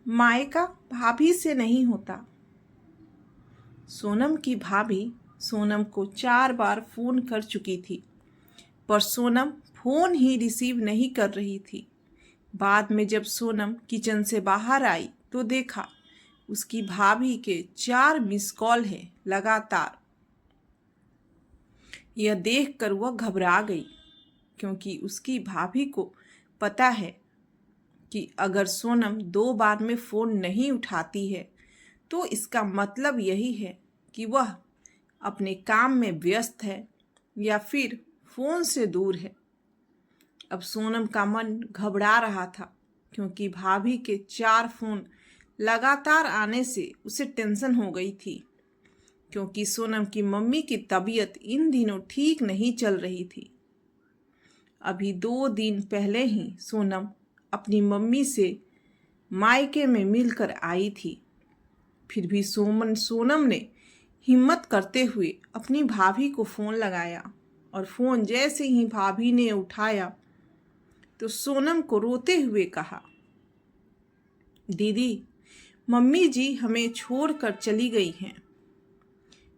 मायका भाभी से नहीं होता। सोनम की भाभी सोनम को 4 बार फोन कर चुकी थी, पर सोनम फोन ही रिसीव नहीं कर रही थी। बाद में जब सोनम किचन से बाहर आई तो देखा उसकी भाभी के 4 मिस कॉल हैं लगातार। यह देखकर वह घबरा गई, क्योंकि उसकी भाभी को पता है कि अगर सोनम 2 बार में फ़ोन नहीं उठाती है तो इसका मतलब यही है कि वह अपने काम में व्यस्त है या फिर फ़ोन से दूर है। अब सोनम का मन घबरा रहा था, क्योंकि भाभी के 4 फ़ोन लगातार आने से उसे टेंशन हो गई थी, क्योंकि सोनम की मम्मी की तबीयत इन दिनों ठीक नहीं चल रही थी। अभी 2 दिन पहले ही सोनम अपनी मम्मी से मायके में मिलकर आई थी। फिर भी सोनम ने हिम्मत करते हुए अपनी भाभी को फ़ोन लगाया, और फ़ोन जैसे ही भाभी ने उठाया तो सोनम को रोते हुए कहा, दीदी, मम्मी जी हमें छोड़कर चली गई हैं।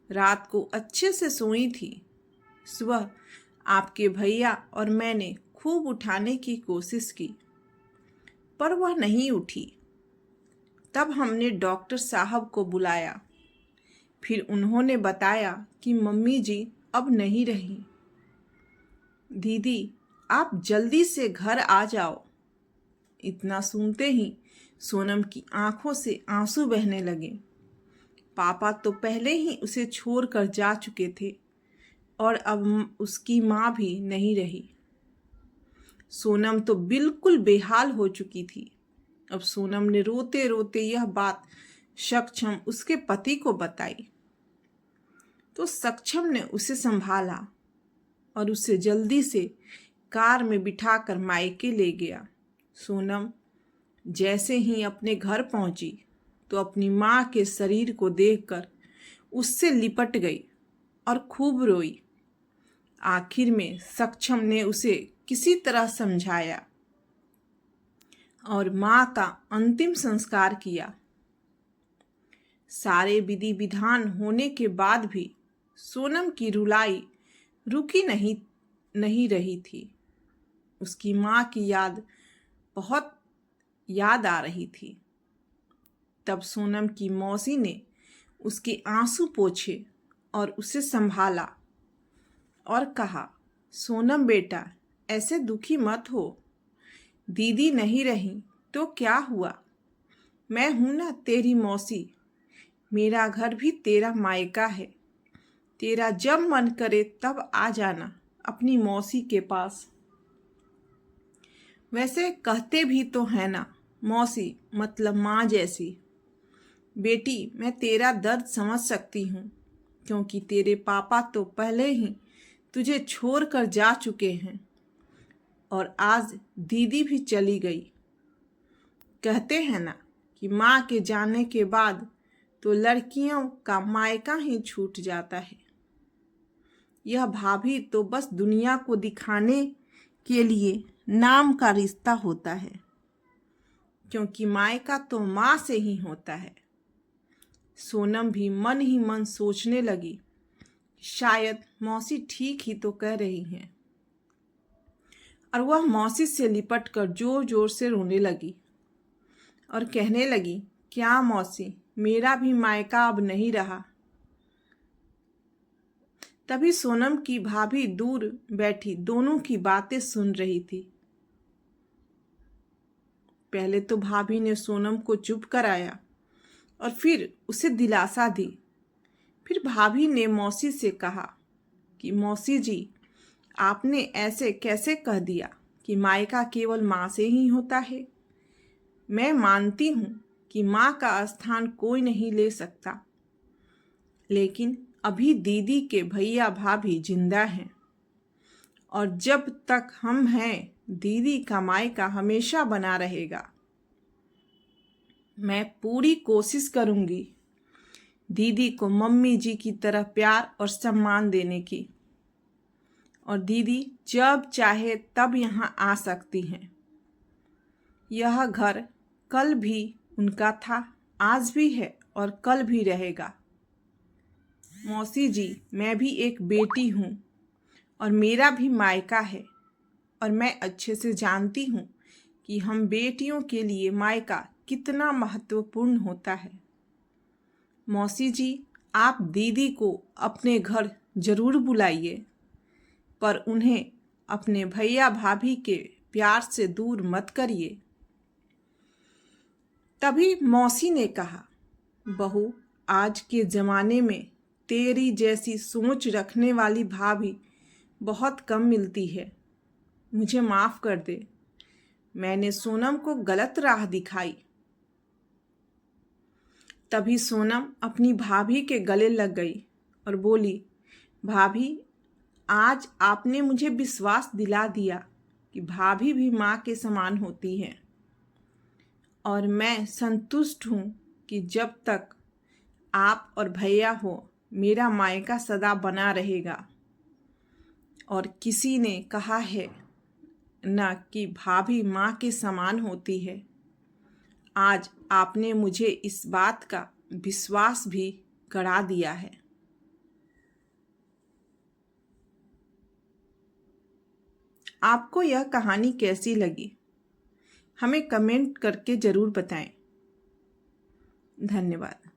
रात को अच्छे से सोई थी। सुबह आपके भैया और मैंने खूब उठाने की कोशिश की, पर वह नहीं उठी। तब हमने डॉक्टर साहब को बुलाया। फिर उन्होंने बताया कि मम्मी जी अब नहीं रही। दीदी, आप जल्दी से घर आ जाओ। इतना सुनते ही सोनम की आंखों से आंसू बहने लगे। पापा तो पहले ही उसे छोड़कर जा चुके थे, और अब उसकी माँ भी नहीं रही। सोनम तो बिल्कुल बेहाल हो चुकी थी। अब सोनम ने रोते रोते यह बात सक्षम उसके पति को बताई, तो सक्षम ने उसे संभाला और उसे जल्दी से कार में बिठाकर मायके ले गया। सोनम जैसे ही अपने घर पहुंची तो अपनी माँ के शरीर को देखकर उससे लिपट गई और खूब रोई। आखिर में सक्षम ने उसे किसी तरह समझाया और माँ का अंतिम संस्कार किया। सारे विधि विधान होने के बाद भी सोनम की रुलाई रुकी नहीं रही थी। उसकी माँ की बहुत याद आ रही थी। तब सोनम की मौसी ने उसके आंसू पोंछे और उसे संभाला और कहा, सोनम बेटा, ऐसे दुखी मत हो। दीदी नहीं रही तो क्या हुआ, मैं हूं ना तेरी मौसी। मेरा घर भी तेरा मायका है। तेरा जब मन करे तब आ जाना अपनी मौसी के पास। वैसे कहते भी तो है ना, मौसी मतलब माँ जैसी। बेटी, मैं तेरा दर्द समझ सकती हूँ, क्योंकि तेरे पापा तो पहले ही तुझे छोड़कर जा चुके हैं, और आज दीदी भी चली गई। कहते हैं ना कि माँ के जाने के बाद तो लड़कियों का मायका ही छूट जाता है। यह भाभी तो बस दुनिया को दिखाने के लिए नाम का रिश्ता होता है, क्योंकि मायका तो माँ से ही होता है। सोनम भी मन ही मन सोचने लगी, शायद मौसी ठीक ही तो कह रही हैं, और वह मौसी से लिपटकर जोर जोर से रोने लगी और कहने लगी, क्या मौसी, मेरा भी मायका अब नहीं रहा। तभी सोनम की भाभी दूर बैठी दोनों की बातें सुन रही थी। पहले तो भाभी ने सोनम को चुप कराया और फिर उसे दिलासा दी। फिर भाभी ने मौसी से कहा कि मौसी जी, आपने ऐसे कैसे कह दिया कि मायका केवल माँ से ही होता है। मैं मानती हूँ कि माँ का स्थान कोई नहीं ले सकता, लेकिन अभी दीदी के भैया भाभी जिंदा हैं, और जब तक हम हैं दीदी का मायका हमेशा बना रहेगा। मैं पूरी कोशिश करूँगी दीदी को मम्मी जी की तरह प्यार और सम्मान देने की, और दीदी जब चाहे तब यहाँ आ सकती हैं। यह घर कल भी उनका था, आज भी है और कल भी रहेगा। मौसी जी, मैं भी एक बेटी हूँ और मेरा भी मायका है, और मैं अच्छे से जानती हूँ कि हम बेटियों के लिए मायका कितना महत्वपूर्ण होता है। मौसी जी, आप दीदी को अपने घर जरूर बुलाइए, पर उन्हें अपने भैया भाभी के प्यार से दूर मत करिए। तभी मौसी ने कहा, बहू, आज के ज़माने में तेरी जैसी सोच रखने वाली भाभी बहुत कम मिलती है। मुझे माफ़ कर दे, मैंने सोनम को गलत राह दिखाई। तभी सोनम अपनी भाभी के गले लग गई और बोली, भाभी, आज आपने मुझे विश्वास दिला दिया कि भाभी भी माँ के समान होती है, और मैं संतुष्ट हूँ कि जब तक आप और भैया हो, मेरा मायका सदा बना रहेगा। और किसी ने कहा है ना कि भाभी माँ के समान होती है। आज आपने मुझे इस बात का विश्वास भी करा दिया है। आपको यह कहानी कैसी लगी, हमें कमेंट करके ज़रूर बताएं। धन्यवाद।